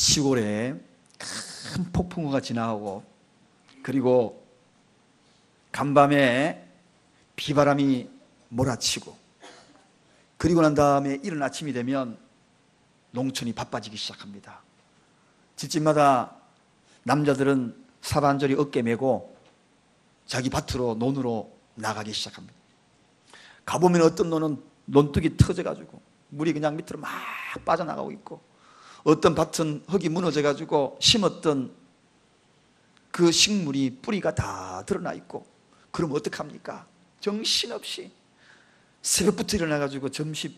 시골에 큰 폭풍우가 지나가고, 그리고 간밤에 비바람이 몰아치고, 그리고 난 다음에 이른 아침이 되면 농촌이 바빠지기 시작합니다. 집집마다 남자들은 사반절이 어깨 메고 자기 밭으로 논으로 나가기 시작합니다. 가보면 어떤 논은 논둑이 터져가지고 물이 그냥 밑으로 막 빠져나가고 있고, 어떤 밭은 흙이 무너져가지고 심었던 그 식물이 뿌리가 다 드러나 있고, 그럼 어떡합니까? 정신없이 새벽부터 일어나가지고 점심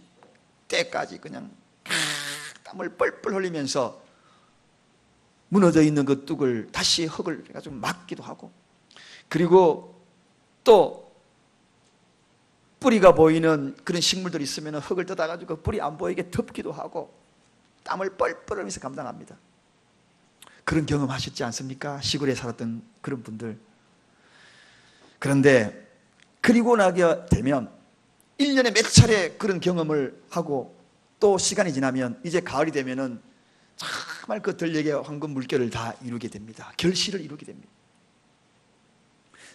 때까지 그냥 땀을 뻘뻘 흘리면서 무너져 있는 그 뚝을 다시 흙을 해가지고 막기도 하고, 그리고 또 뿌리가 보이는 그런 식물들이 있으면 흙을 뜯어가지고 뿌리 안 보이게 덮기도 하고, 땀을 뻘뻘 흘리면서 감당합니다. 그런 경험 하셨지 않습니까? 시골에 살았던 그런 분들. 그런데 그리고 나게 되면 1년에 몇 차례 그런 경험을 하고, 또 시간이 지나면 이제 가을이 되면은 정말 그 들녘의 황금 물결을 다 이루게 됩니다. 결실을 이루게 됩니다.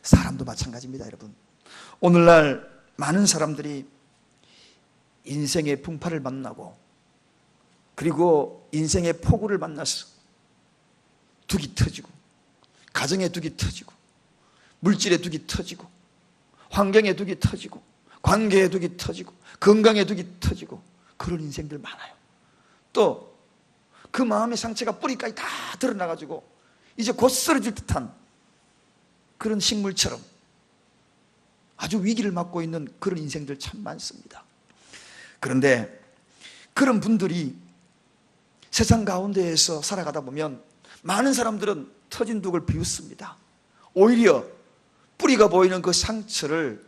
사람도 마찬가지입니다, 여러분. 오늘날 많은 사람들이 인생의 풍파를 만나고, 그리고 인생의 폭우를 만나서 둑이 터지고, 가정의 둑이 터지고, 물질의 둑이 터지고, 환경의 둑이 터지고, 관계의 둑이 터지고, 건강의 둑이 터지고, 그런 인생들 많아요. 또 그 마음의 상처가 뿌리까지 다 드러나가지고 이제 곧 쓰러질 듯한 그런 식물처럼 아주 위기를 맞고 있는 그런 인생들 참 많습니다. 그런데 그런 분들이 세상 가운데에서 살아가다 보면 많은 사람들은 터진 둑을 비웃습니다. 오히려 뿌리가 보이는 그 상처를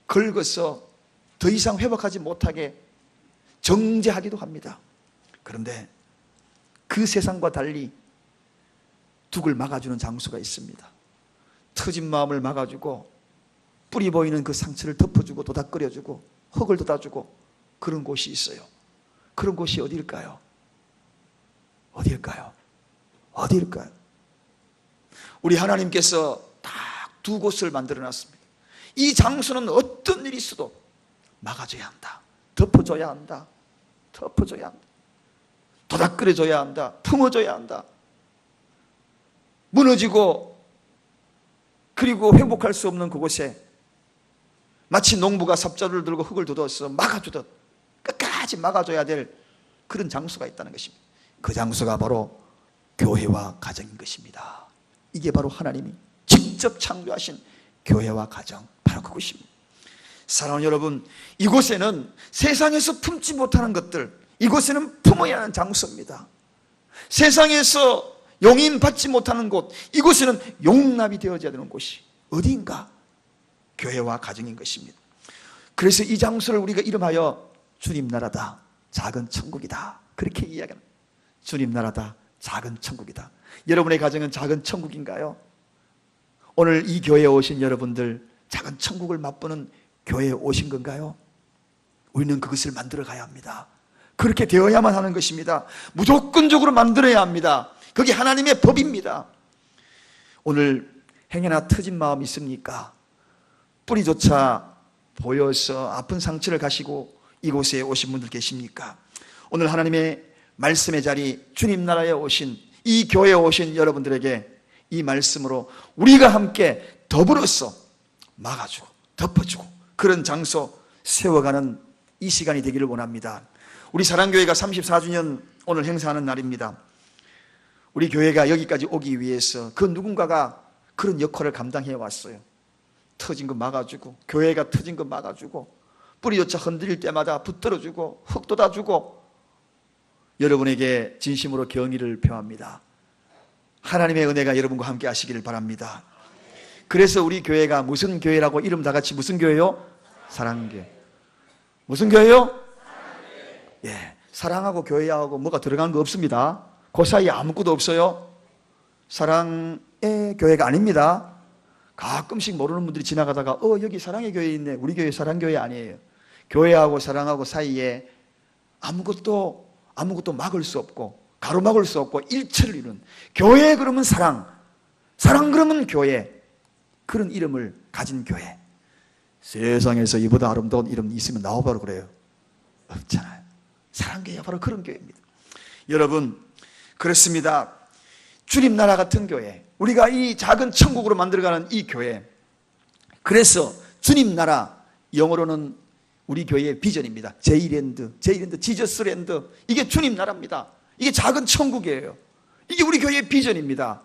긁어서 더 이상 회복하지 못하게 정죄하기도 합니다. 그런데 그 세상과 달리 둑을 막아주는 장소가 있습니다. 터진 마음을 막아주고, 뿌리 보이는 그 상처를 덮어주고 도닥거려주고 흙을 돋아주고, 그런 곳이 있어요. 그런 곳이 어디일까요? 어디일까요? 어디일까요? 우리 하나님께서 딱 두 곳을 만들어 놨습니다. 이 장소는 어떤 일이 있어도 막아줘야 한다, 덮어줘야 한다, 덮어줘야 한다, 도닥거려줘야 한다, 품어줘야 한다. 무너지고 그리고 회복할 수 없는 그곳에 마치 농부가 삽자루를 들고 흙을 돋워서 막아주듯 끝까지 막아줘야 될 그런 장소가 있다는 것입니다. 그 장소가 바로 교회와 가정인 것입니다. 이게 바로 하나님이 직접 창조하신 교회와 가정, 바로 그곳입니다. 사랑하는 여러분, 이곳에는 세상에서 품지 못하는 것들, 이곳에는 품어야 하는 장소입니다. 세상에서 용인받지 못하는 곳, 이곳에는 용납이 되어져야 되는 곳이 어디인가? 교회와 가정인 것입니다. 그래서 이 장소를 우리가 이름하여 주님 나라다, 작은 천국이다, 그렇게 이야기합니다. 주님 나라다, 작은 천국이다. 여러분의 가정은 작은 천국인가요? 오늘 이 교회에 오신 여러분들, 작은 천국을 맛보는 교회에 오신 건가요? 우리는 그것을 만들어 가야 합니다. 그렇게 되어야만 하는 것입니다. 무조건적으로 만들어야 합니다. 그게 하나님의 법입니다. 오늘 행여나 터진 마음 있습니까? 뿌리조차 보여서 아픈 상처를 가시고 이곳에 오신 분들 계십니까? 오늘 하나님의 말씀의 자리, 주님 나라에 오신, 이 교회에 오신 여러분들에게 이 말씀으로 우리가 함께 더불어서 막아주고 덮어주고 그런 장소 세워가는 이 시간이 되기를 원합니다. 우리 사랑교회가 34주년 오늘 행사하는 날입니다. 우리 교회가 여기까지 오기 위해서 그 누군가가 그런 역할을 감당해 왔어요. 터진 거 막아주고, 교회가 터진 거 막아주고, 뿌리조차 흔들릴 때마다 붙들어주고 흙 돋아주고, 여러분에게 진심으로 경의를 표합니다. 하나님의 은혜가 여러분과 함께 하시기를 바랍니다. 그래서 우리 교회가 무슨 교회라고 이름 다 같이 무슨 교회요? 사랑교회. 무슨 교회요? 예, 사랑하고 교회하고 뭐가 들어간 거 없습니다. 그 사이에 아무것도 없어요. 사랑의 교회가 아닙니다. 가끔씩 모르는 분들이 지나가다가 여기 사랑의 교회 있네, 우리 교회 사랑교회 아니에요. 교회하고 사랑하고 사이에 아무것도 막을 수 없고 가로막을 수 없고 일체를 이루는, 교회 그러면 사랑, 사랑 그러면 교회, 그런 이름을 가진 교회. 세상에서 이보다 아름다운 이름 있으면 나와봐라 그래요? 없잖아요. 사랑교회가 바로 그런 교회입니다. 여러분, 그렇습니다. 주님 나라 같은 교회, 우리가 이 작은 천국으로 만들어가는 이 교회, 그래서 주님 나라, 영어로는 우리 교회의 비전입니다. 제이랜드, 지저스랜드, 이게 주님 나라입니다. 이게 작은 천국이에요. 이게 우리 교회의 비전입니다.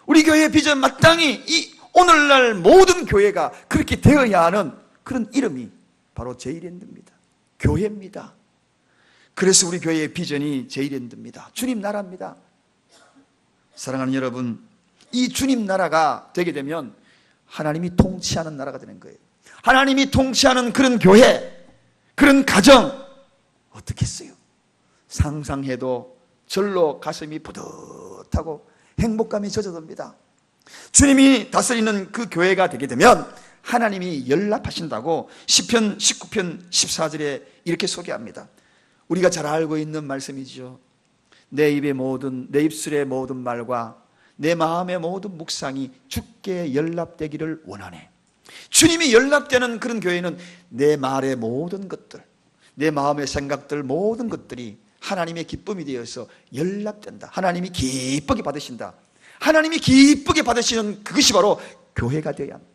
우리 교회의 비전, 마땅히 이 오늘날 모든 교회가 그렇게 되어야 하는 그런 이름이 바로 제이랜드입니다. 교회입니다. 그래서 우리 교회의 비전이 제이랜드입니다. 주님 나라입니다. 사랑하는 여러분, 이 주님 나라가 되게 되면 하나님이 통치하는 나라가 되는 거예요. 하나님이 통치하는 그런 교회, 그런 가정, 어떻겠어요? 상상해도 절로 가슴이 뿌듯하고 행복감이 젖어듭니다. 주님이 다스리는 그 교회가 되게 되면 하나님이 연락하신다고 시편 19편 14절에 이렇게 소개합니다. 우리가 잘 알고 있는 말씀이죠. 내 입술의 모든 말과 내 마음의 모든 묵상이 주께 연락되기를 원하네. 주님이 연락되는 그런 교회는 내 말의 모든 것들, 내 마음의 생각들, 모든 것들이 하나님의 기쁨이 되어서 연락된다. 하나님이 기쁘게 받으신다. 하나님이 기쁘게 받으시는 그것이 바로 교회가 되어야 합니다.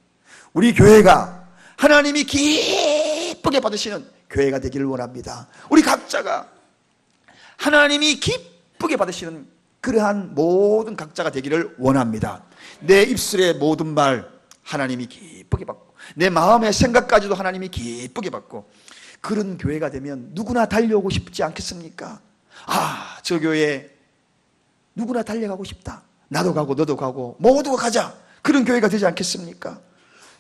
우리 교회가 하나님이 기쁘게 받으시는 교회가 되기를 원합니다. 우리 각자가 하나님이 기쁘게 받으시는 그러한 모든 각자가 되기를 원합니다. 내 입술의 모든 말 하나님이 기쁘게 받고, 내 마음의 생각까지도 하나님이 기쁘게 받고, 그런 교회가 되면 누구나 달려오고 싶지 않겠습니까? 아, 저 교회에 누구나 달려가고 싶다. 나도 가고 너도 가고 모두가 가자. 그런 교회가 되지 않겠습니까?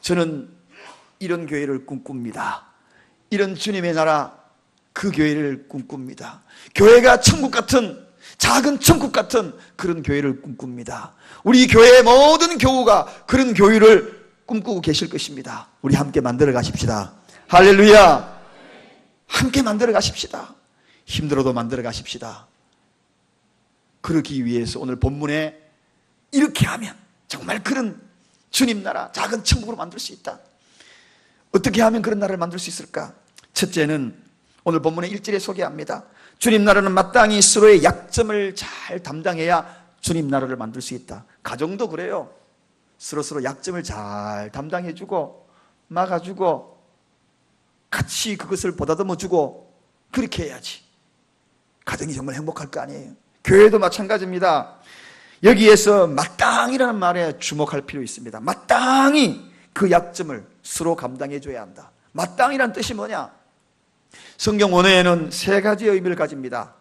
저는 이런 교회를 꿈꿉니다. 이런 주님의 나라, 그 교회를 꿈꿉니다. 교회가 천국 같은, 작은 천국 같은 그런 교회를 꿈꿉니다. 우리 교회의 모든 교우가 그런 교회를 꿈꾸고 계실 것입니다. 우리 함께 만들어 가십시다. 할렐루야. 함께 만들어 가십시다. 힘들어도 만들어 가십시다. 그러기 위해서 오늘 본문에 이렇게 하면 정말 그런 주님 나라, 작은 천국으로 만들 수 있다. 어떻게 하면 그런 나라를 만들 수 있을까? 첫째는 오늘 본문의 1절에 소개합니다. 주님 나라는 마땅히 서로의 약점을 잘 담당해야 주님 나라를 만들 수 있다. 가정도 그래요. 서로 약점을 잘 담당해주고 막아주고 같이 그것을 보다듬어주고 그렇게 해야지 가정이 정말 행복할 거 아니에요. 교회도 마찬가지입니다. 여기에서 마땅이라는 말에 주목할 필요 있습니다. 마땅히 그 약점을 서로 감당해줘야 한다. 마땅이란 뜻이 뭐냐? 성경 원어에는 세 가지의 의미를 가집니다.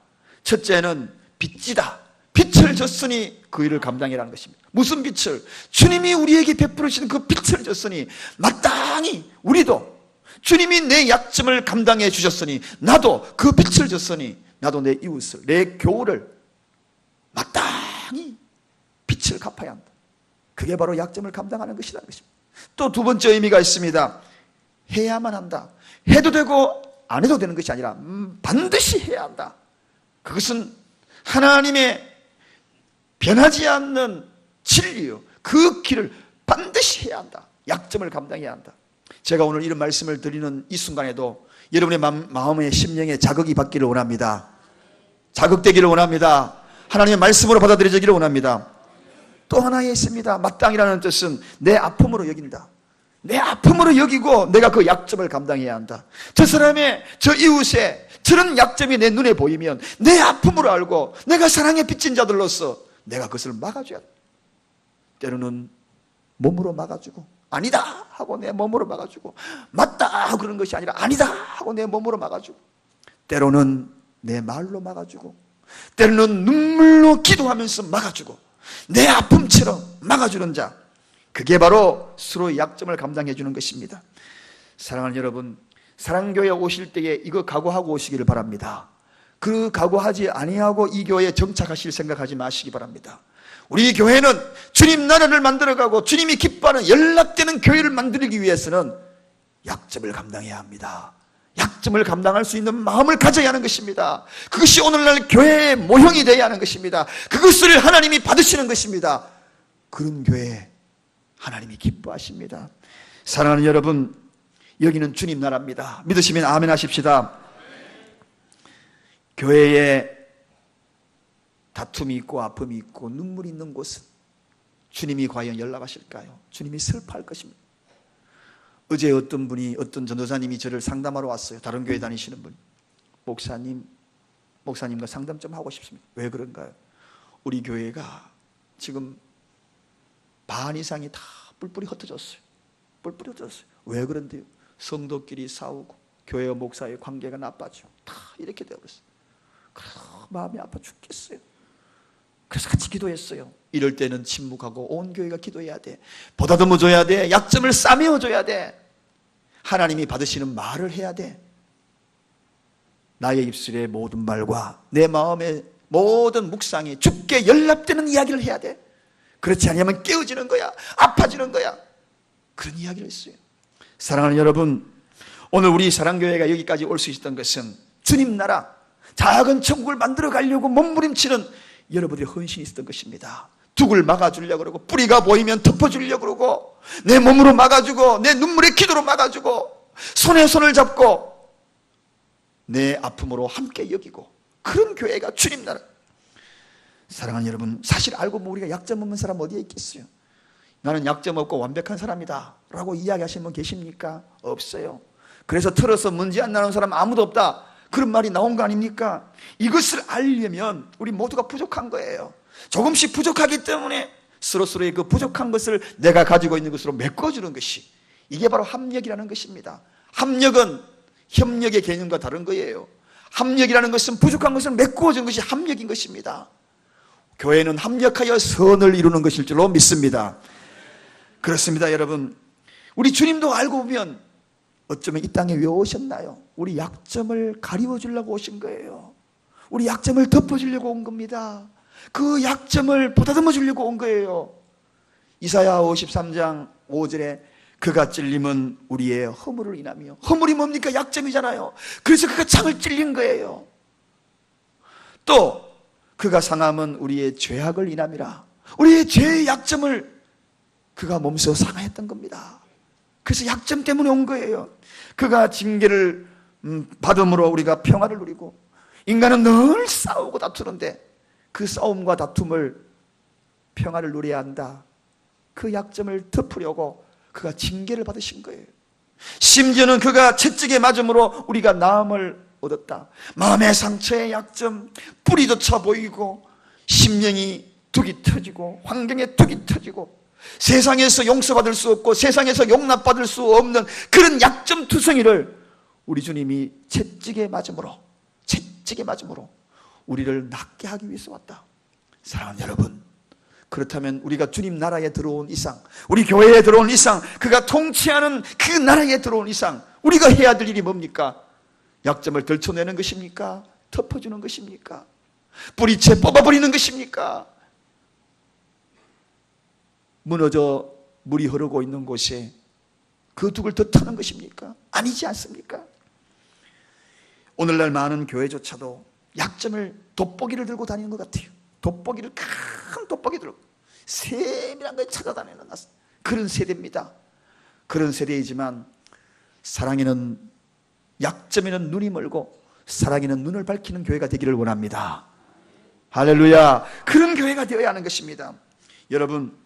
첫째는 빚지다. 빛을 줬으니 그 일을 감당이라는 것입니다. 무슨 빛을? 주님이 우리에게 베풀으신 그 빛을 줬으니 마땅히 우리도 주님이 내 약점을 감당해 주셨으니 나도 그 빛을 줬으니 나도 내 이웃을, 내 교우를 마땅히 빛을 갚아야 한다. 그게 바로 약점을 감당하는 것이라는 것입니다. 또 두 번째 의미가 있습니다. 해야만 한다. 해도 되고 안 해도 되는 것이 아니라 반드시 해야 한다. 그것은 하나님의 변하지 않는 진리요, 그 길을 반드시 해야 한다. 약점을 감당해야 한다. 제가 오늘 이런 말씀을 드리는 이 순간에도 여러분의 마음의 심령에 자극이 받기를 원합니다. 자극되기를 원합니다. 하나님의 말씀으로 받아들여지기를 원합니다. 또 하나 있습니다. 마땅이라는 뜻은 내 아픔으로 여긴다. 내 아픔으로 여기고 내가 그 약점을 감당해야 한다. 저 사람의, 저 이웃의 저런 약점이 내 눈에 보이면 내 아픔으로 알고 내가 사랑에 빚진 자들로서 내가 그것을 막아줘야 한다. 때로는 몸으로 막아주고 아니다 하고 내 몸으로 막아주고, 맞다 하고 그러는 것이 아니라 아니다 하고 내 몸으로 막아주고, 때로는 내 말로 막아주고, 때로는 눈물로 기도하면서 막아주고, 내 아픔처럼 막아주는 자, 그게 바로 서로의 약점을 감당해 주는 것입니다. 사랑하는 여러분, 사랑교회 오실 때에 이거 각오하고 오시기를 바랍니다. 그 각오하지 아니하고 이 교회에 정착하실 생각하지 마시기 바랍니다. 우리 교회는 주님 나라를 만들어가고 주님이 기뻐하는 연락되는 교회를 만들기 위해서는 약점을 감당해야 합니다. 약점을 감당할 수 있는 마음을 가져야 하는 것입니다. 그것이 오늘날 교회의 모형이 되어야 하는 것입니다. 그것을 하나님이 받으시는 것입니다. 그런 교회 하나님이 기뻐하십니다. 사랑하는 여러분, 여기는 주님 나라입니다. 믿으시면 아멘 하십시다. 교회에 다툼이 있고 아픔이 있고 눈물이 있는 곳은 주님이 과연 연락하실까요? 주님이 슬퍼할 것입니다. 어제 어떤 분이, 어떤 전도사님이 저를 상담하러 왔어요. 다른 교회 다니시는 분. 목사님과 상담 좀 하고 싶습니다. 왜 그런가요? 우리 교회가 지금 반 이상이 다 뿔뿔이 흩어졌어요. 뿔뿔이 흩어졌어요. 왜 그런데요? 성도끼리 싸우고 교회와 목사의 관계가 나빠져. 다 이렇게 되어버렸어요. 마음이 아파 죽겠어요. 그래서 같이 기도했어요. 이럴 때는 침묵하고 온 교회가 기도해야 돼. 보다듬어줘야 돼. 약점을 싸매어줘야 돼. 하나님이 받으시는 말을 해야 돼. 나의 입술의 모든 말과 내 마음의 모든 묵상이 주께 연락되는 이야기를 해야 돼. 그렇지 않으면 깨어지는 거야. 아파지는 거야. 그런 이야기를 했어요. 사랑하는 여러분, 오늘 우리 사랑교회가 여기까지 올 수 있었던 것은 주님 나라, 작은 천국을 만들어 가려고 몸부림치는 여러분들의 헌신이 있었던 것입니다. 둑을 막아주려고 그러고, 뿌리가 보이면 덮어주려고 그러고, 내 몸으로 막아주고, 내 눈물의 기도로 막아주고, 손에 손을 잡고 내 아픔으로 함께 여기고, 그런 교회가 주님 나라. 사랑하는 여러분, 사실 알고 보면 우리가 약점 없는 사람 어디에 있겠어요? 나는 약점 없고 완벽한 사람이다 라고 이야기하시는 분 계십니까? 없어요. 그래서 틀어서 문제 안 나는 사람 아무도 없다, 그런 말이 나온 거 아닙니까? 이것을 알려면 우리 모두가 부족한 거예요. 조금씩 부족하기 때문에 서로서로의 그 부족한 것을 내가 가지고 있는 것으로 메꿔주는 것이, 이게 바로 합력이라는 것입니다. 합력은 협력의 개념과 다른 거예요. 합력이라는 것은 부족한 것을 메꿔주는 것이 합력인 것입니다. 교회는 합력하여 선을 이루는 것일 줄로 믿습니다. 그렇습니다. 여러분, 우리 주님도 알고 보면 어쩌면 이 땅에 왜 오셨나요? 우리 약점을 가리워주려고 오신 거예요. 우리 약점을 덮어주려고 온 겁니다. 그 약점을 보다듬어 주려고 온 거예요. 이사야 53장 5절에 그가 찔림은 우리의 허물을 인하며, 허물이 뭡니까? 약점이잖아요. 그래서 그가 창을 찔린 거예요. 또 그가 상함은 우리의 죄악을 인함이라, 우리의 죄의 약점을 그가 몸소 상하였던 겁니다. 그래서 약점 때문에 온 거예요. 그가 징계를 받음으로 우리가 평화를 누리고, 인간은 늘 싸우고 다투는데 그 싸움과 다툼을, 평화를 누려야 한다, 그 약점을 덮으려고 그가 징계를 받으신 거예요. 심지어는 그가 채찍에 맞음으로 우리가 나음을 얻었다. 마음의 상처의 약점, 뿌리조차 보이고 심령이 둑이 터지고 환경에 둑이 터지고 세상에서 용서받을 수 없고 세상에서 용납받을 수 없는 그런 약점 투성이를 우리 주님이 채찍에 맞음으로 우리를 낫게 하기 위해서 왔다. 사랑하는 여러분, 그렇다면 우리가 주님 나라에 들어온 이상, 우리 교회에 들어온 이상, 그가 통치하는 그 나라에 들어온 이상 우리가 해야 될 일이 뭡니까? 약점을 들춰내는 것입니까? 덮어주는 것입니까? 뿌리채 뽑아버리는 것입니까? 무너져 물이 흐르고 있는 곳에 그 둑을 더 터는 것입니까? 아니지 않습니까? 오늘날 많은 교회조차도 약점을, 돋보기를 들고 다니는 것 같아요. 돋보기를, 큰 돋보기 들고 세밀한 걸 찾아다니는 그런 세대입니다. 그런 세대이지만 사랑에는, 약점에는 눈이 멀고 사랑에는 눈을 밝히는 교회가 되기를 원합니다. 할렐루야. 그런 교회가 되어야 하는 것입니다. 여러분,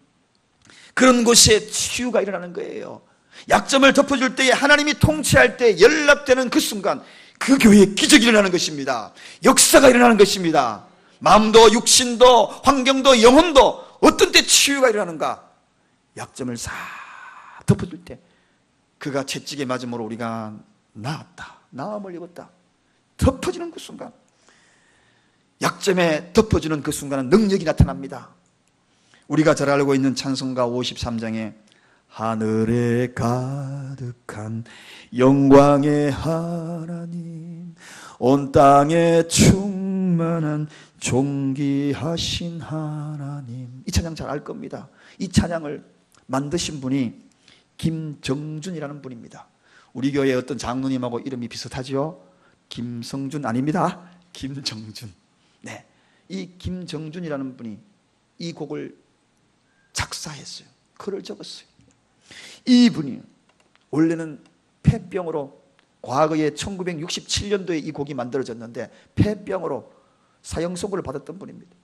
그런 곳에 치유가 일어나는 거예요. 약점을 덮어줄 때에, 하나님이 통치할 때 연락되는 그 순간 그 교회에 기적이 일어나는 것입니다. 역사가 일어나는 것입니다. 마음도 육신도 환경도 영혼도 어떤 때 치유가 일어나는가? 약점을 싹 덮어줄 때, 그가 채찍에 맞음으로 우리가 나았다, 나음을 입었다, 덮어지는 그 순간, 약점에 덮어주는 그 순간은 능력이 나타납니다. 우리가 잘 알고 있는 찬송가 53장에 하늘에 가득한 영광의 하나님, 온 땅에 충만한 존귀하신 하나님, 이 찬양 잘 알 겁니다. 이 찬양을 만드신 분이 김정준이라는 분입니다. 우리 교회 어떤 장로님하고 이름이 비슷하죠? 김성준 아닙니다. 김정준. 네, 이 김정준이라는 분이 이 곡을 작사했어요. 글을 적었어요. 이분이 원래는 폐병으로, 과거에 1967년도에 이 곡이 만들어졌는데 폐병으로 사형 선고를 받았던 분입니다.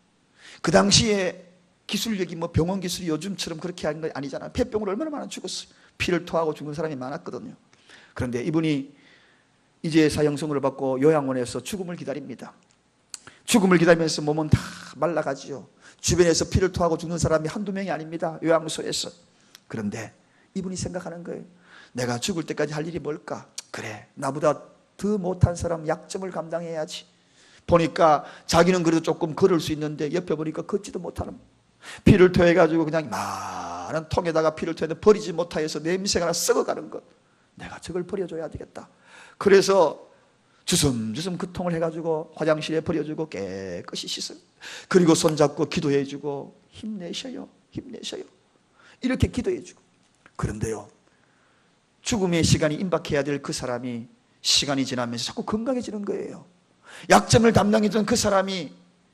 그 당시에 기술력이 뭐 병원 기술이 요즘처럼 그렇게 하는 거 아니잖아요. 폐병으로 얼마나 많이 죽었어요. 피를 토하고 죽은 사람이 많았거든요. 그런데 이분이 이제 사형 선고를 받고 요양원에서 죽음을 기다립니다. 죽음을 기다리면서 몸은 다 말라가지요. 주변에서 피를 토하고 죽는 사람이 한두 명이 아닙니다. 요양소에서. 그런데 이분이 생각하는 거예요. 내가 죽을 때까지 할 일이 뭘까? 그래, 나보다 더 못한 사람 약점을 감당해야지. 보니까 자기는 그래도 조금 걸을 수 있는데 옆에 보니까 걷지도 못하는, 피를 토해가지고 그냥 많은 통에다가 피를 토해서 버리지 못하여서 냄새가 나 썩어가는 것. 내가 저걸 버려줘야 되겠다. 그래서 주섬주섬 그 통을 해가지고 화장실에 버려주고 깨끗이 씻어요. 그리고 손잡고 기도해주고 힘내셔요, 힘내셔요, 이렇게 기도해주고. 그런데요, 죽음의 시간이 임박해야 될 그 사람이 시간이 지나면서 자꾸 건강해지는 거예요. 약점을 담당했던 그 사람이,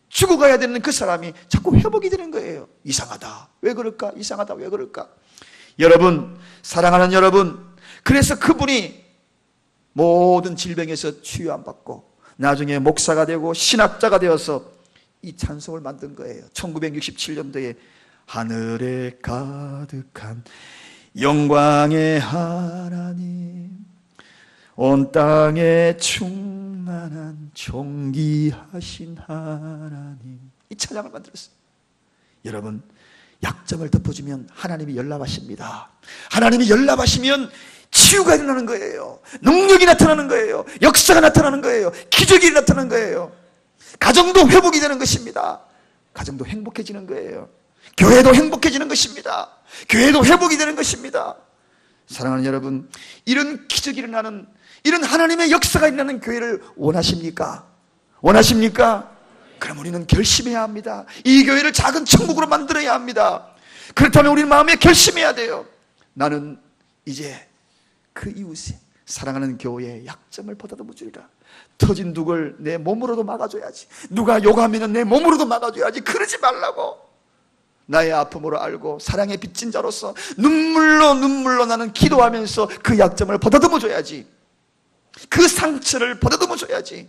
죽어가야 되는 그 사람이 자꾸 회복이 되는 거예요. 이상하다, 왜 그럴까? 이상하다, 왜 그럴까? 여러분, 사랑하는 여러분, 그래서 그분이 모든 질병에서 치유 안 받고 나중에 목사가 되고 신학자가 되어서 이 찬송을 만든 거예요. 1967년도에 하늘에 가득한 영광의 하나님, 온 땅에 충만한 존귀하신 하나님, 이 찬양을 만들었어요. 여러분, 약점을 덮어주면 하나님이 연락하십니다. 하나님이 연락하시면 치유가 일어나는 거예요. 능력이 나타나는 거예요. 역사가 나타나는 거예요. 기적이 나타나는 거예요. 가정도 회복이 되는 것입니다. 가정도 행복해지는 거예요. 교회도 행복해지는 것입니다. 교회도 회복이 되는 것입니다. 사랑하는 여러분, 이런 기적이 일어나는, 이런 하나님의 역사가 일어나는 교회를 원하십니까? 원하십니까? 그럼 우리는 결심해야 합니다. 이 교회를 작은 천국으로 만들어야 합니다. 그렇다면 우리는 마음에 결심해야 돼요. 나는 이제 그 이웃에, 사랑하는 교회의 약점을 보다듬어 주리라. 터진 둑을 내 몸으로도 막아줘야지. 누가 욕하면 내 몸으로도 막아줘야지. 그러지 말라고. 나의 아픔으로 알고 사랑의 빚진 자로서 눈물로 나는 기도하면서 그 약점을 보다듬어 줘야지. 그 상처를 보다듬어 줘야지.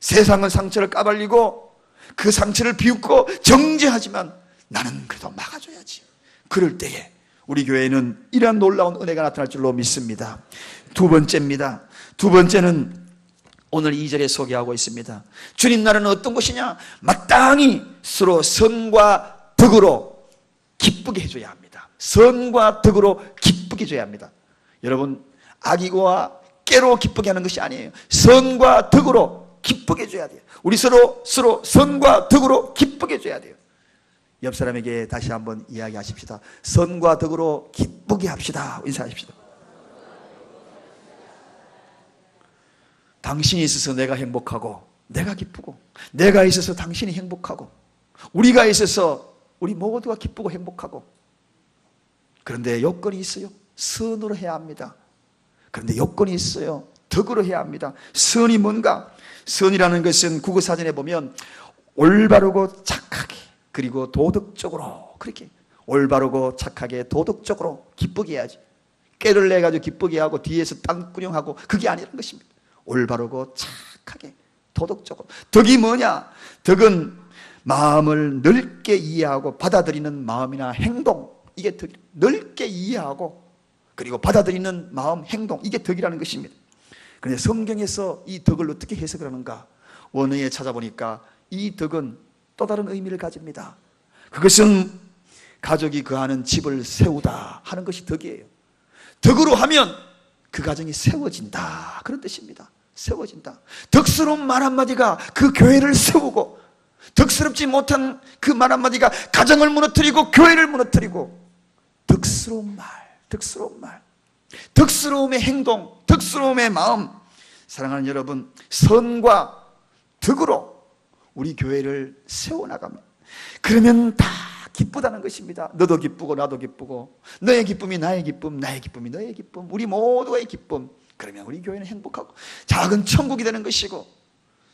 세상은 상처를 까발리고 그 상처를 비웃고 정죄하지만 나는 그래도 막아줘야지. 그럴 때에 우리 교회는 이러한 놀라운 은혜가 나타날 줄로 믿습니다. 두 번째입니다. 두 번째는 오늘 2절에 소개하고 있습니다. 주님 나라는 어떤 것이냐? 마땅히 서로 선과 덕으로 기쁘게 해줘야 합니다. 선과 덕으로 기쁘게 해줘야 합니다. 여러분, 악이고와 깨로 기쁘게 하는 것이 아니에요. 선과 덕으로 기쁘게 해줘야 돼요. 우리 서로 선과 덕으로 기쁘게 해줘야 돼요. 옆 사람에게 다시 한번 이야기하십시다. 선과 덕으로 기쁘게 합시다. 인사하십시다. 당신이 있어서 내가 행복하고 내가 기쁘고, 내가 있어서 당신이 행복하고, 우리가 있어서 우리 모두가 기쁘고 행복하고. 그런데 요건이 있어요. 선으로 해야 합니다. 그런데 요건이 있어요. 덕으로 해야 합니다. 선이 뭔가? 선이라는 것은 국어사전에 보면 올바르고 착하게, 그리고 도덕적으로, 그렇게 올바르고 착하게 도덕적으로 기쁘게 해야지. 깨를 내가지고 기쁘게 하고 뒤에서 딴꾸녕하고 그게 아니라는 것입니다. 올바르고 착하게 도덕적으로. 덕이 뭐냐? 덕은 마음을 넓게 이해하고 받아들이는 마음이나 행동, 이게 덕. 넓게 이해하고 그리고 받아들이는 마음, 행동, 이게 덕이라는 것입니다. 그런데 성경에서 이 덕을 어떻게 해석을 하는가? 원어에 찾아보니까 이 덕은 또 다른 의미를 가집니다. 그것은 가족이 거하는 집을 세우다 하는 것이 덕이에요. 덕으로 하면 그 가정이 세워진다, 그런 뜻입니다. 세워진다. 덕스러운 말 한마디가 그 교회를 세우고, 덕스럽지 못한 그 말 한마디가 가정을 무너뜨리고 교회를 무너뜨리고. 덕스러운 말, 덕스러운 말, 덕스러움의 행동, 덕스러움의 마음. 사랑하는 여러분, 선과 덕으로 우리 교회를 세워나가면, 그러면 다 기쁘다는 것입니다. 너도 기쁘고 나도 기쁘고, 너의 기쁨이 나의 기쁨, 나의 기쁨이 너의 기쁨, 우리 모두의 기쁨. 그러면 우리 교회는 행복하고 작은 천국이 되는 것이고.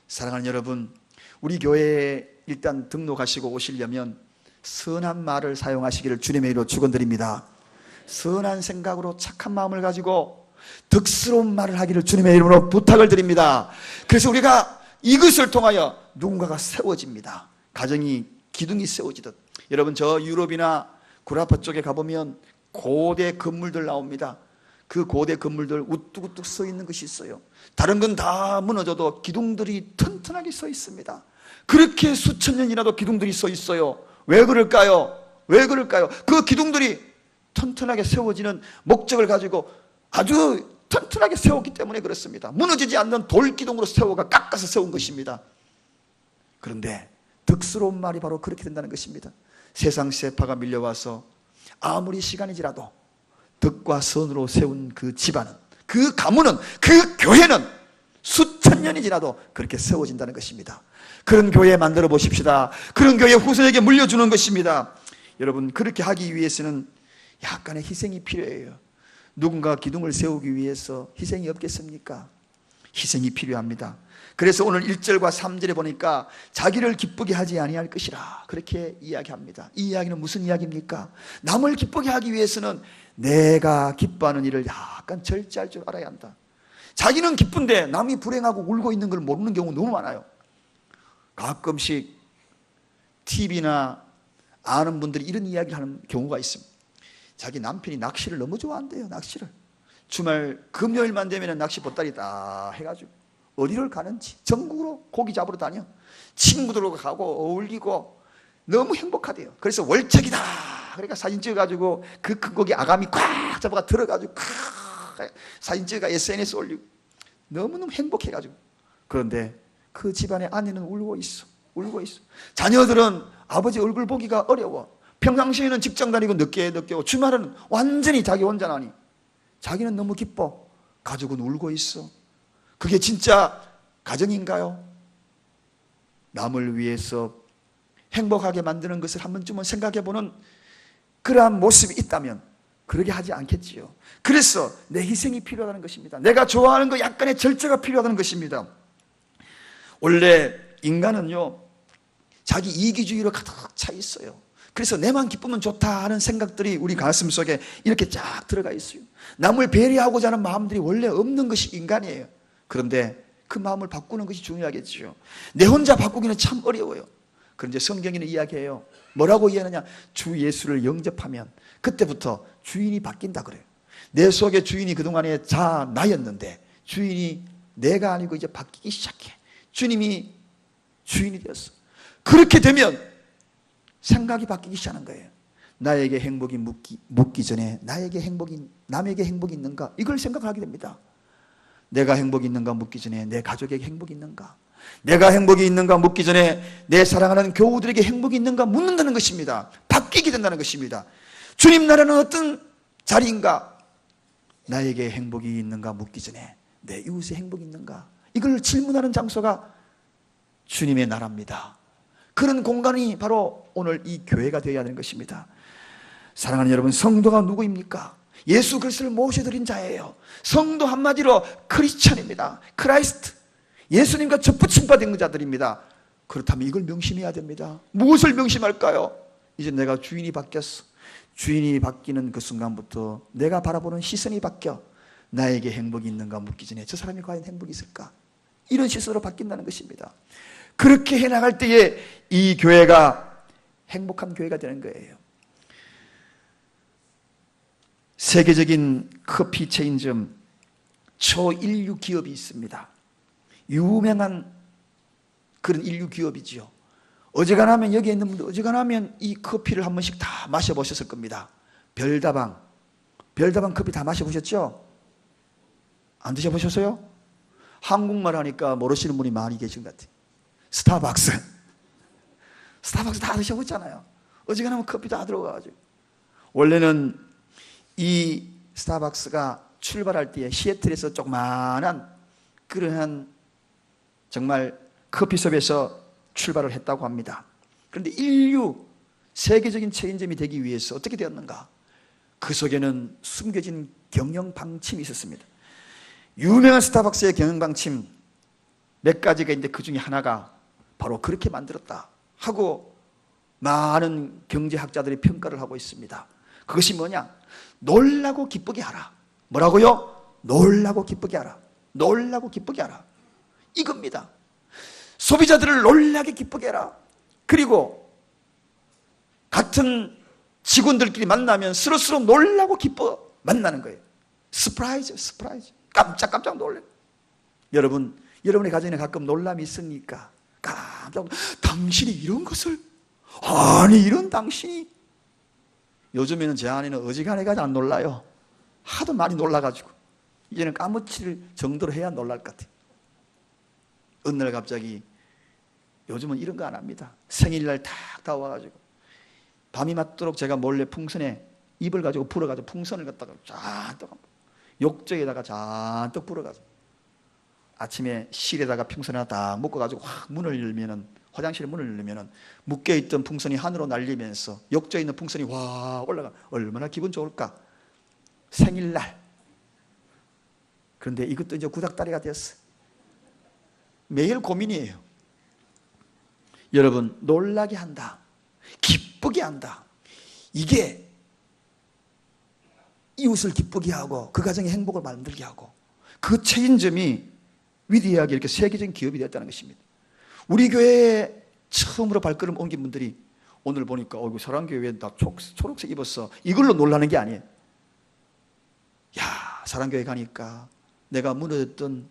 사랑하는 여러분, 우리 교회에 일단 등록하시고 오시려면 선한 말을 사용하시기를 주님의 이름으로 축원드립니다. 선한 생각으로 착한 마음을 가지고 덕스러운 말을 하기를 주님의 이름으로 부탁을 드립니다. 그래서 우리가 이것을 통하여 누군가가 세워집니다. 가정이 기둥이 세워지듯. 여러분, 저 유럽이나 구라파 쪽에 가보면 고대 건물들 나옵니다. 그 고대 건물들 우뚝우뚝 서 있는 것이 있어요. 다른 건 다 무너져도 기둥들이 튼튼하게 서 있습니다. 그렇게 수천 년이라도 기둥들이 서 있어요. 왜 그럴까요? 왜 그럴까요? 그 기둥들이 튼튼하게 세워지는 목적을 가지고 아주 튼튼하게 세웠기 때문에 그렇습니다. 무너지지 않는 돌기둥으로 세워가 깎아서 세운 것입니다. 그런데 덕스러운 말이 바로 그렇게 된다는 것입니다. 세상 세파가 밀려와서 아무리 시간이 지나도 덕과 선으로 세운 그 집안은, 그 가문은, 그 교회는 수천 년이 지나도 그렇게 세워진다는 것입니다. 그런 교회 만들어 보십시다. 그런 교회 후손에게 물려주는 것입니다. 여러분, 그렇게 하기 위해서는 약간의 희생이 필요해요. 누군가 기둥을 세우기 위해서 희생이 없겠습니까? 희생이 필요합니다. 그래서 오늘 1절과 3절에 보니까 자기를 기쁘게 하지 아니할 것이라 그렇게 이야기합니다. 이 이야기는 무슨 이야기입니까? 남을 기쁘게 하기 위해서는 내가 기뻐하는 일을 약간 절제할 줄 알아야 한다. 자기는 기쁜데 남이 불행하고 울고 있는 걸 모르는 경우 너무 많아요. 가끔씩 TV나 아는 분들이 이런 이야기를 하는 경우가 있습니다. 자기 남편이 낚시를 너무 좋아한대요. 낚시를 주말 금요일만 되면 낚시 보따리 다 해가지고 어디를 가는지 전국으로 고기 잡으러 다녀. 친구들과 가고 어울리고 너무 행복하대요. 그래서 월척이다 그러니까 사진 찍어가지고 그 큰 고기 아가미 꽉 잡아가 들어가지고 사진 찍어가 SNS 올리고 너무너무 행복해가지고. 그런데 그 집안의 아내는 울고 있어. 울고 있어. 자녀들은 아버지 얼굴 보기가 어려워. 평상시에는 직장 다니고 늦게 오고 주말은 완전히 자기 혼자나니 자기는 너무 기뻐. 가족은 울고 있어. 그게 진짜 가정인가요? 남을 위해서 행복하게 만드는 것을 한 번쯤은 생각해보는 그러한 모습이 있다면 그러게 하지 않겠지요. 그래서 내 희생이 필요하다는 것입니다. 내가 좋아하는 거 약간의 절제가 필요하다는 것입니다. 원래 인간은요, 자기 이기주의로 가득 차 있어요. 그래서 내만 기쁘면 좋다 하는 생각들이 우리 가슴 속에 이렇게 쫙 들어가 있어요. 남을 배려하고자 하는 마음들이 원래 없는 것이 인간이에요. 그런데 그 마음을 바꾸는 것이 중요하겠죠. 내 혼자 바꾸기는 참 어려워요. 그런데 성경에는 이야기해요. 뭐라고 이야기하느냐? 주 예수를 영접하면 그때부터 주인이 바뀐다 그래요. 내 속에 주인이 그동안에 다 나였는데 주인이 내가 아니고 이제 바뀌기 시작해. 주님이 주인이 되었어. 그렇게 되면 생각이 바뀌기 시작하는 거예요. 나에게 행복이 묻기 전에 남에게 행복이 있는가? 이걸 생각하게 됩니다. 내가 행복이 있는가 묻기 전에 내 가족에게 행복이 있는가? 내가 행복이 있는가 묻기 전에 내 사랑하는 교우들에게 행복이 있는가 묻는다는 것입니다. 바뀌게 된다는 것입니다. 주님 나라는 어떤 자리인가? 나에게 행복이 있는가 묻기 전에 내 이웃의 행복이 있는가? 이걸 질문하는 장소가 주님의 나라입니다. 그런 공간이 바로 오늘 이 교회가 되어야 하는 것입니다. 사랑하는 여러분, 성도가 누구입니까? 예수 그리스도를 모셔드린 자예요. 성도 한마디로 크리스천입니다. 크라이스트, 예수님과 접붙임 받은 자들입니다. 그렇다면 이걸 명심해야 됩니다. 무엇을 명심할까요? 이제 내가 주인이 바뀌었어. 주인이 바뀌는 그 순간부터 내가 바라보는 시선이 바뀌어. 나에게 행복이 있는가 묻기 전에 저 사람이 과연 행복이 있을까? 이런 시선으로 바뀐다는 것입니다. 그렇게 해나갈 때에 이 교회가 행복한 교회가 되는 거예요. 세계적인 커피 체인점 초인류 기업이 있습니다. 유명한 그런 인류 기업이지요. 어지간하면 여기에 있는 분들 어지간하면 이 커피를 한 번씩 다 마셔보셨을 겁니다. 별다방 커피 다 마셔보셨죠? 안 드셔보셨어요? 한국말 하니까 모르시는 분이 많이 계신 것 같아요. 스타벅스 다 드셔보셨잖아요. 어지간하면 커피 다 들어가가지고. 원래는 이 스타벅스가 출발할 때에 시애틀에서 조그마한 그러한 정말 커피숍에서 출발을 했다고 합니다. 그런데 인류 세계적인 체인점이 되기 위해서 어떻게 되었는가? 그 속에는 숨겨진 경영 방침이 있었습니다. 유명한 스타벅스의 경영 방침 몇 가지가 있는데 그 중에 하나가 바로 그렇게 만들었다 하고 많은 경제학자들이 평가를 하고 있습니다. 그것이 뭐냐? 놀라고 기쁘게 하라. 뭐라고요? 놀라고 기쁘게 하라. 놀라고 기쁘게 하라. 이겁니다. 소비자들을 놀라게 기쁘게 해라. 그리고 같은 직원들끼리 만나면 서로서로 놀라고 기뻐 만나는 거예요. 서프라이즈. 깜짝 놀래. 여러분의 가정에 가끔 놀람이 있습니까? 깜짝 당신이 이런 것을, 아니 이런 당신이. 요즘에는 제 아내는 어지간해가 안 놀라요. 하도 많이 놀라가지고 이제는 까무칠 정도로 해야 놀랄 것 같아요. 어느 날 갑자기, 요즘은 이런 거 안 합니다. 생일날 탁 다 와가지고 밤이 맞도록 제가 몰래 풍선에 입을 가지고 불어가지고 풍선을 갖다가 잔뜩 욕조에다가 잔뜩 불어가지고 아침에 실에다가 풍선 하나 딱 묶어가지고 확 문을 열면은, 화장실 문을 열면은 묶여있던 풍선이 하늘로 날리면서 욕조에 있는 풍선이 와 올라가. 얼마나 기분 좋을까? 생일날. 그런데 이것도 이제 구닥다리가 되었어요. 매일 고민이에요. 여러분, 놀라게 한다, 기쁘게 한다, 이게 이웃을 기쁘게 하고 그 가정의 행복을 만들게 하고 그 체인점이 위대하게 이렇게 세계적인 기업이 되었다는 것입니다. 우리 교회에 처음으로 발걸음 옮긴 분들이 오늘 보니까 사랑교회에 다 초록색 입었어, 이걸로 놀라는 게 아니에요. 야, 사랑교회 가니까 내가 무너졌던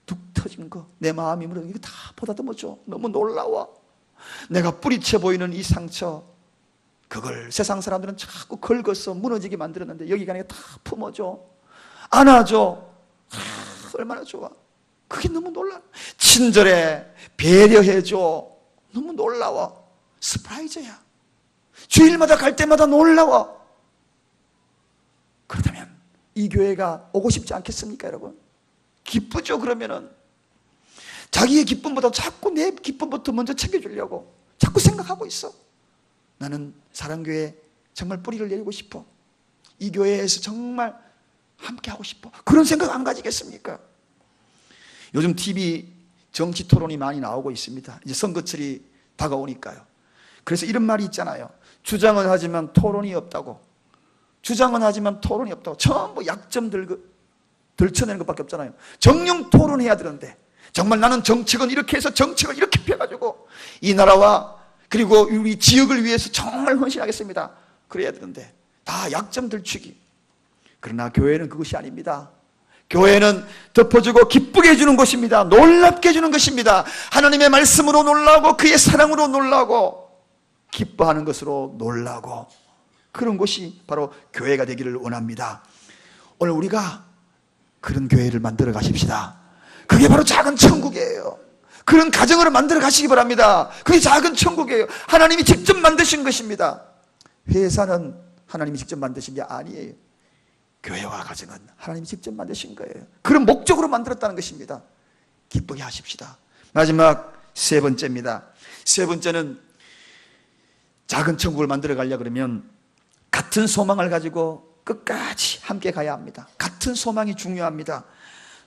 툭 터진 거, 내 마음이 무너진 거 다 보다듬어줘. 너무 놀라워. 내가 뿌리쳐 보이는 이 상처, 그걸 세상 사람들은 자꾸 긁어서 무너지게 만들었는데 여기 가니까 다 품어줘, 안아줘. 얼마나 좋아. 그게 너무 놀라. 친절해, 배려해줘. 너무 놀라워. 서프라이즈야. 주일마다 갈 때마다 놀라워. 그렇다면 이 교회가 오고 싶지 않겠습니까, 여러분? 기쁘죠. 그러면은 자기의 기쁨보다 자꾸 내 기쁨부터 먼저 챙겨주려고 자꾸 생각하고 있어. 나는 사랑교회에 정말 뿌리를 내리고 싶어. 이 교회에서 정말 함께 하고 싶어. 그런 생각 안 가지겠습니까? 요즘 TV 정치 토론이 많이 나오고 있습니다. 이제 선거철이 다가오니까요. 그래서 이런 말이 있잖아요. 주장은 하지만 토론이 없다고. 주장은 하지만 토론이 없다고. 전부 약점 들춰내는 것밖에 없잖아요. 정령 토론해야 되는데, 정말 나는 정책은 이렇게 해서 정책을 이렇게 펴가지고 이 나라와 그리고 우리 지역을 위해서 정말 헌신하겠습니다, 그래야 되는데 다 약점 들추기. 그러나 교회는 그것이 아닙니다. 교회는 덮어주고 기쁘게 해주는 것입니다. 놀랍게 해주는 것입니다. 하나님의 말씀으로 놀라고 그의 사랑으로 놀라고 기뻐하는 것으로 놀라고, 그런 것이 바로 교회가 되기를 원합니다. 오늘 우리가 그런 교회를 만들어 가십시다. 그게 바로 작은 천국이에요. 그런 가정을 만들어 가시기 바랍니다. 그게 작은 천국이에요. 하나님이 직접 만드신 것입니다. 회사는 하나님이 직접 만드신 게 아니에요. 교회와 가정은 하나님이 직접 만드신 거예요. 그런 목적으로 만들었다는 것입니다. 기쁘게 하십시다. 마지막 세 번째입니다. 세 번째는 작은 천국을 만들어 가려고 그러면 같은 소망을 가지고 끝까지 함께 가야 합니다. 같은 소망이 중요합니다.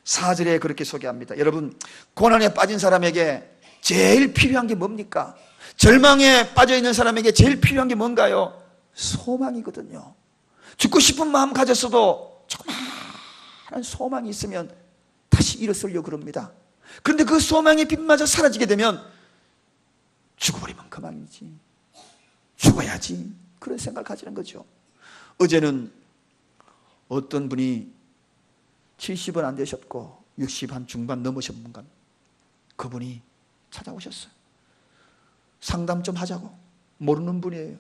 4절에 그렇게 소개합니다. 여러분, 고난에 빠진 사람에게 제일 필요한 게 뭡니까? 절망에 빠져있는 사람에게 제일 필요한 게 뭔가요? 소망이거든요. 죽고 싶은 마음 가졌어도 조그마한 소망이 있으면 다시 일어서려고 그럽니다. 그런데 그 소망의 빛마저 사라지게 되면 죽어버리면 그만이지, 죽어야지, 그런 생각을 가지는 거죠. 어제는 어떤 분이 70은 안 되셨고 60 한 중반 넘으신 분, 그분이 찾아오셨어요. 상담 좀 하자고. 모르는 분이에요.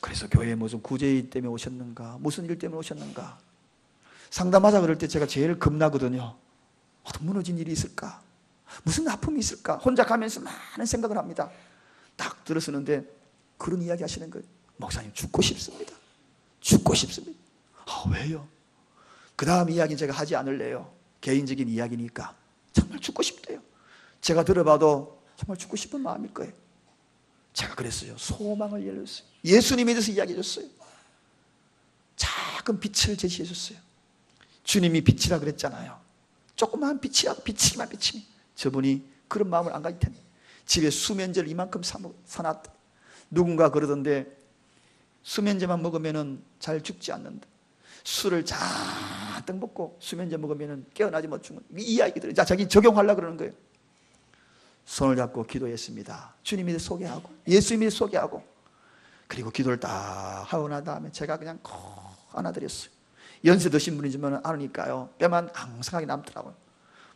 그래서 교회에 무슨 구제일 때문에 오셨는가, 무슨 일 때문에 오셨는가 상담하자 그럴 때 제가 제일 겁나거든요. 어떤 무너진 일이 있을까, 무슨 아픔이 있을까, 혼자 가면서 많은 생각을 합니다. 딱 들었었는데 그런 이야기 하시는 거예요. 목사님, 죽고 싶습니다. 죽고 싶습니다. 왜요? 그 다음 이야기는 제가 하지 않을래요. 개인적인 이야기니까. 정말 죽고 싶대요. 제가 들어봐도 정말 죽고 싶은 마음일 거예요. 제가 그랬어요. 소망을 열었어요. 예수님에 대해서 이야기해 줬어요. 작은 빛을 제시해 줬어요. 주님이 빛이라 그랬잖아요. 조그마한 빛이라, 비치기만 비치면 저분이 그런 마음을 안 가질 텐데 집에 수면제를 이만큼 사놨다. 누군가 그러던데 수면제만 먹으면 잘 죽지 않는다. 술을 잔뜩 먹고 수면제 먹으면 깨어나지 못 죽는, 이 이야기들을 자기 적용하려고 그러는 거예요. 손을 잡고 기도했습니다. 주님이 소개하고 예수님이 소개하고, 그리고 기도를 딱 하고 난 다음에 제가 그냥 콕 안아드렸어요. 연세 드신 분이지만 안으니까요 뼈만 앙상하게 남더라고요.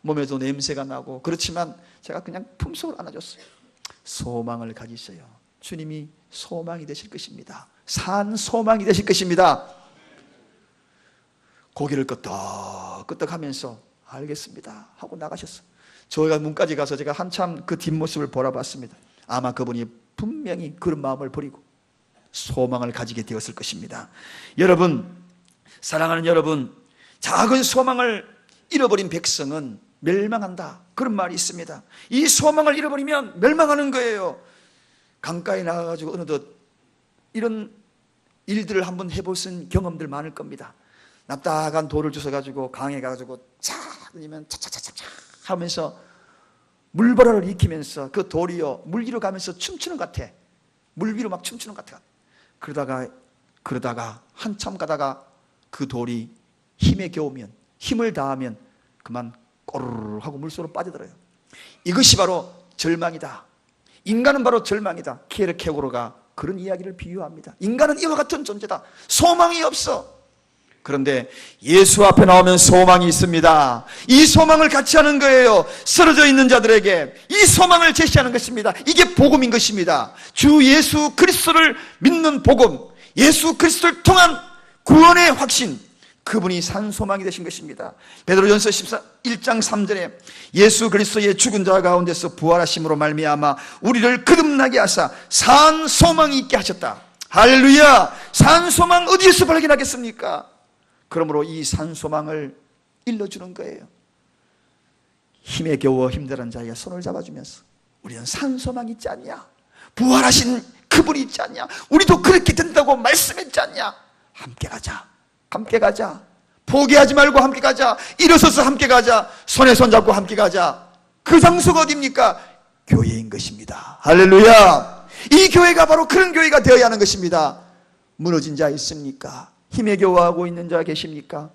몸에도 냄새가 나고 그렇지만 제가 그냥 품속을 안아줬어요. 소망을 가지세요. 주님이 소망이 되실 것입니다. 산 소망이 되실 것입니다. 고개를 끄덕끄덕 하면서 알겠습니다 하고 나가셨어요. 저희가 문까지 가서 제가 한참 그 뒷모습을 보라봤습니다. 아마 그분이 분명히 그런 마음을 버리고 소망을 가지게 되었을 것입니다. 여러분, 사랑하는 여러분, 작은 소망을 잃어버린 백성은 멸망한다, 그런 말이 있습니다. 이 소망을 잃어버리면 멸망하는 거예요. 강가에 나가가지고 어느덧 이런 일들을 한번 해보신 경험들 많을 겁니다. 납작한 돌을 주워가지고 강에 가가지고 차 던지면 차차차차차 하면서 물보라를 익히면서 그 돌이요 물 위로 가면서 춤추는 것 같아. 물 위로 막 춤추는 것 같아. 그러다가 한참 가다가 그 돌이 힘에 겨우면, 힘을 다하면 그만 꼬르르 하고 물속으로 빠져들어요. 이것이 바로 절망이다. 인간은 바로 절망이다. 키에르케고르가 그런 이야기를 비유합니다. 인간은 이와 같은 존재다. 소망이 없어. 그런데 예수 앞에 나오면 소망이 있습니다. 이 소망을 같이 하는 거예요. 쓰러져 있는 자들에게 이 소망을 제시하는 것입니다. 이게 복음인 것입니다. 주 예수 그리스도를 믿는 복음, 예수 그리스도를 통한 구원의 확신, 그분이 산 소망이 되신 것입니다. 베드로전서 1장 3절에 예수 그리스도의 죽은 자 가운데서 부활하심으로 말미암아 우리를 거듭나게 하사 산 소망이 있게 하셨다. 할렐루야. 산 소망 어디에서 발견하겠습니까? 그러므로 이 산 소망을 일러주는 거예요. 힘에 겨워 힘들은 자에게 손을 잡아주면서 우리는 산 소망이 있지 않냐? 부활하신 그분이 있지 않냐? 우리도 그렇게 된다고 말씀했지 않냐? 함께 가자. 함께 가자. 포기하지 말고 함께 가자. 일어서서 함께 가자. 손에 손 잡고 함께 가자. 그 장소가 어디입니까? 교회인 것입니다. 할렐루야. 이 교회가 바로 그런 교회가 되어야 하는 것입니다. 무너진 자 있습니까? 힘에 겨워하고 있는 자 계십니까?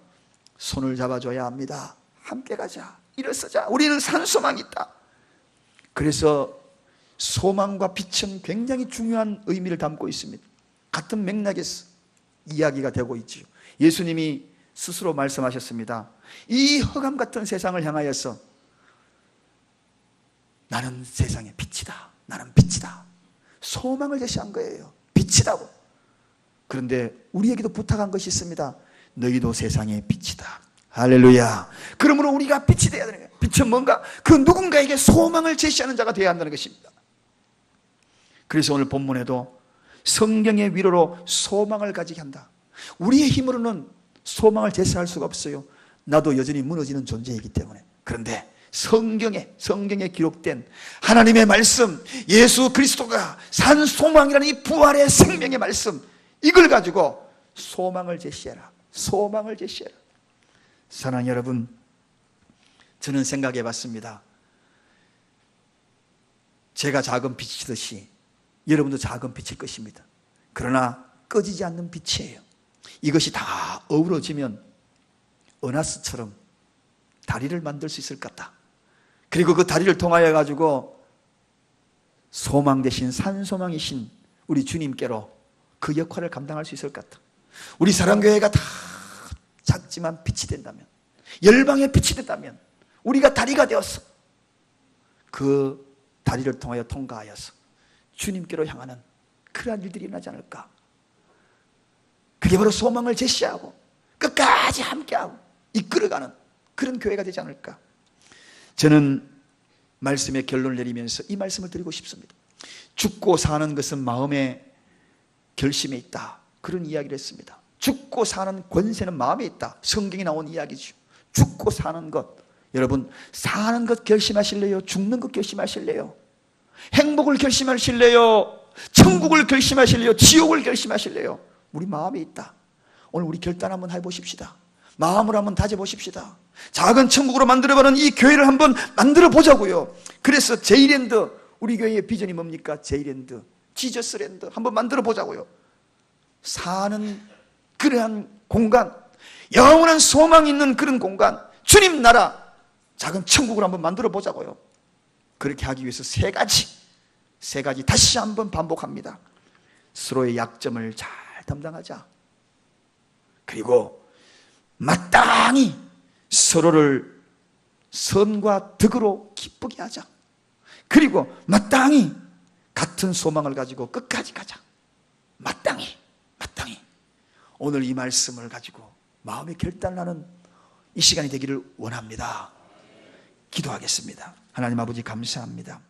손을 잡아줘야 합니다. 함께 가자. 일어서자. 우리는 산 소망이 있다. 그래서 소망과 빛은 굉장히 중요한 의미를 담고 있습니다. 같은 맥락에서 이야기가 되고 있지요. 예수님이 스스로 말씀하셨습니다. 이 흑암 같은 세상을 향하여서 나는 세상의 빛이다. 나는 빛이다. 소망을 제시한 거예요. 빛이다고. 그런데 우리에게도 부탁한 것이 있습니다. 너희도 세상의 빛이다. 할렐루야. 그러므로 우리가 빛이 되어야 되는 거예요. 빛은 뭔가? 그 누군가에게 소망을 제시하는 자가 되어야 한다는 것입니다. 그래서 오늘 본문에도 성경의 위로로 소망을 가지게 한다. 우리의 힘으로는 소망을 제시할 수가 없어요. 나도 여전히 무너지는 존재이기 때문에. 그런데 성경에 기록된 하나님의 말씀, 예수 그리스도가 산 소망이라는 이 부활의 생명의 말씀, 이걸 가지고 소망을 제시해라. 소망을 제시해라. 사랑하는 여러분, 저는 생각해 봤습니다. 제가 작은 빛이듯이 여러분도 작은 빛일 것입니다. 그러나 꺼지지 않는 빛이에요. 이것이 다 어우러지면 어나스처럼 다리를 만들 수 있을 것 같다. 그리고 그 다리를 통하여 가지고 소망 대신 산소망이신 우리 주님께로 그 역할을 감당할 수 있을 것 같다. 우리 사랑교회가 다 작지만 빛이 된다면, 열방의 빛이 된다면 우리가 다리가 되어서 그 다리를 통하여 통과하여서 주님께로 향하는 그러한 일들이 일어나지 않을까. 그게 바로 소망을 제시하고 끝까지 함께하고 이끌어가는 그런 교회가 되지 않을까. 저는 말씀의 결론을 내리면서 이 말씀을 드리고 싶습니다. 죽고 사는 것은 마음의 결심에 있다. 그런 이야기를 했습니다. 죽고 사는 권세는 마음에 있다. 성경에 나온 이야기죠. 죽고 사는 것. 여러분, 사는 것 결심하실래요? 죽는 것 결심하실래요? 행복을 결심하실래요? 천국을 결심하실래요? 지옥을 결심하실래요? 우리 마음에 있다. 오늘 우리 결단 한번 해보십시다. 마음으로 한번 다져보십시다. 작은 천국으로 만들어가는 이 교회를 한번 만들어 보자고요. 그래서 제이랜드, 우리 교회의 비전이 뭡니까? 제이랜드, 지저스랜드 한번 만들어 보자고요. 사는 그러한 공간, 영원한 소망이 있는 그런 공간, 주님 나라, 작은 천국을 한번 만들어 보자고요. 그렇게 하기 위해서 세 가지 다시 한번 반복합니다. 서로의 약점을 잘 담당하자. 그리고 마땅히 서로를 선과 덕으로 기쁘게 하자. 그리고 마땅히 같은 소망을 가지고 끝까지 가자. 마땅히. 오늘 이 말씀을 가지고 마음의 결단하는 이 시간이 되기를 원합니다. 기도하겠습니다. 하나님 아버지 감사합니다.